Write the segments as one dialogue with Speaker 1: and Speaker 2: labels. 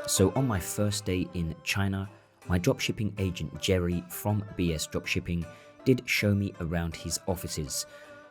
Speaker 1: So on my first day in China, my dropshipping agent Jerry from BS Dropshipping did show me around his offices.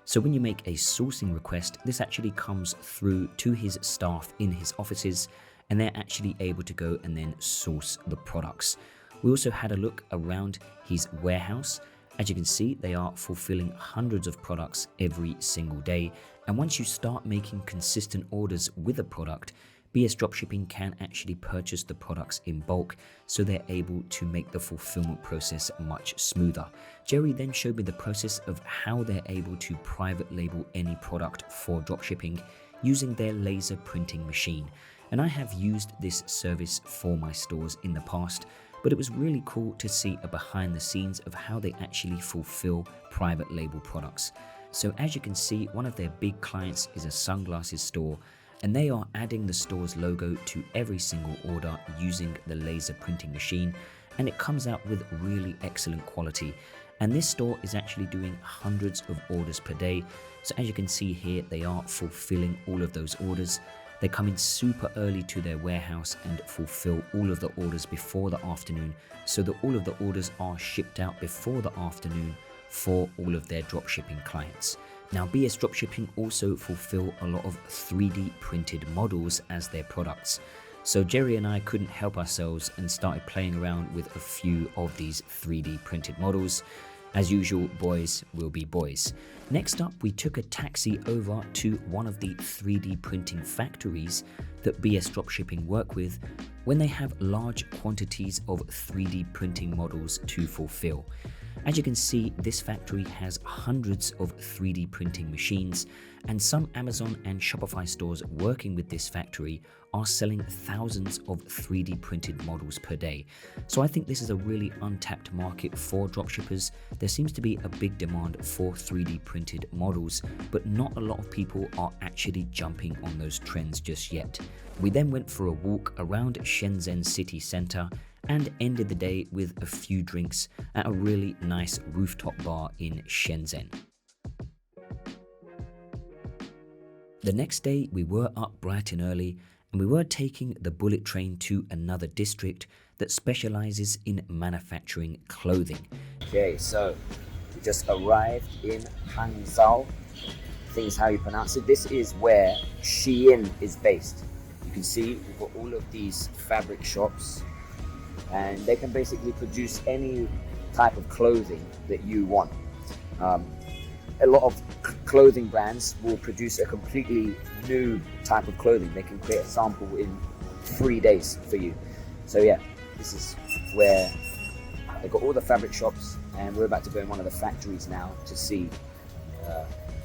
Speaker 1: So when you make a sourcing request, this actually comes through to his staff in his offices, and they're actually able to go and then source the products. We also had a look around his warehouse. As you can see, they are fulfilling hundreds of products every single day. And once you start making consistent orders with a product, BS Dropshipping can actually purchase the products in bulk, so they're able to make the fulfillment process much smoother. Jerry then showed me the process of how they're able to private label any product for dropshipping using their laser printing machine. And I have used this service for my stores in the past, but it was really cool to see a behind the scenes of how they actually fulfill private label products. So as you can see, one of their big clients is a sunglasses store, and they are adding the store's logo to every single order using the laser printing machine, and it comes out with really excellent quality. And this store is actually doing hundreds of orders per day. So as you can see here, they are fulfilling all of those orders. They come in super early to their warehouse and fulfill all of the orders before the afternoon, so that all of the orders are shipped out before the afternoon for all of their dropshipping clients. Now, BS Dropshipping also fulfill a lot of 3D printed models as their products. So Jerry and I couldn't help ourselves and started playing around with a few of these 3D printed models. As usual, boys will be boys. Next up, we took a taxi over to one of the 3D printing factories that BS Dropshipping work with when they have large quantities of 3D printing models to fulfill. As you can see, this factory has hundreds of 3D printing machines, and some Amazon and Shopify stores working with this factory are selling thousands of 3D printed models per day. So I think this is a really untapped market for dropshippers. There seems to be a big demand for 3D printed models, but not a lot of people are actually jumping on those trends just yet. We then went for a walk around Shenzhen city center and ended the day with a few drinks at a really nice rooftop bar in Shenzhen. The next day, we were up bright and early, and we were taking the bullet train to another district that specializes in manufacturing clothing. Okay, so we just arrived in Hangzhou. I think is how you pronounce it. This is where Shein is based. You can see we've got all of these fabric shops, and they can basically produce any type of clothing that you want. A lot of clothing brands will produce a completely new type of clothing. They can create a sample in 3 days for you. So yeah, this is where they've got all the fabric shops, and we're about to go in one of the factories now to see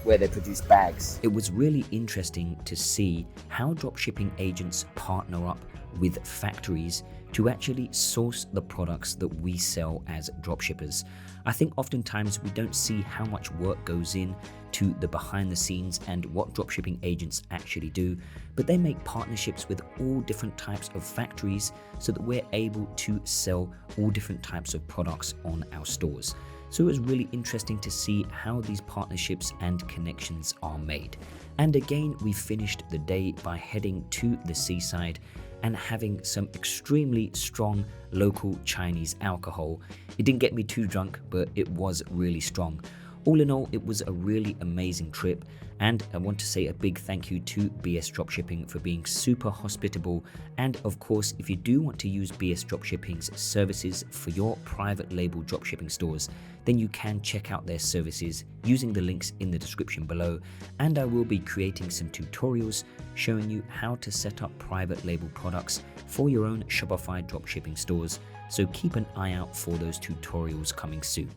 Speaker 1: where they produce bags. It was really interesting to see how dropshipping agents partner up with factories to actually source the products that we sell as dropshippers. I think oftentimes we don't see how much work goes in to the behind the scenes and what dropshipping agents actually do, but they make partnerships with all different types of factories so that we're able to sell all different types of products on our stores. So it was really interesting to see how these partnerships and connections are made. And again, we finished the day by heading to the seaside and having some extremely strong local Chinese alcohol. It didn't get me too drunk, but it was really strong. All in all, it was a really amazing trip, and I want to say a big thank you to BS Dropshipping for being super hospitable. And of course, if you do want to use BS Dropshipping's services for your private label dropshipping stores, then you can check out their services using the links in the description below. And I will be creating some tutorials showing you how to set up private label products for your own Shopify dropshipping stores. So keep an eye out for those tutorials coming soon.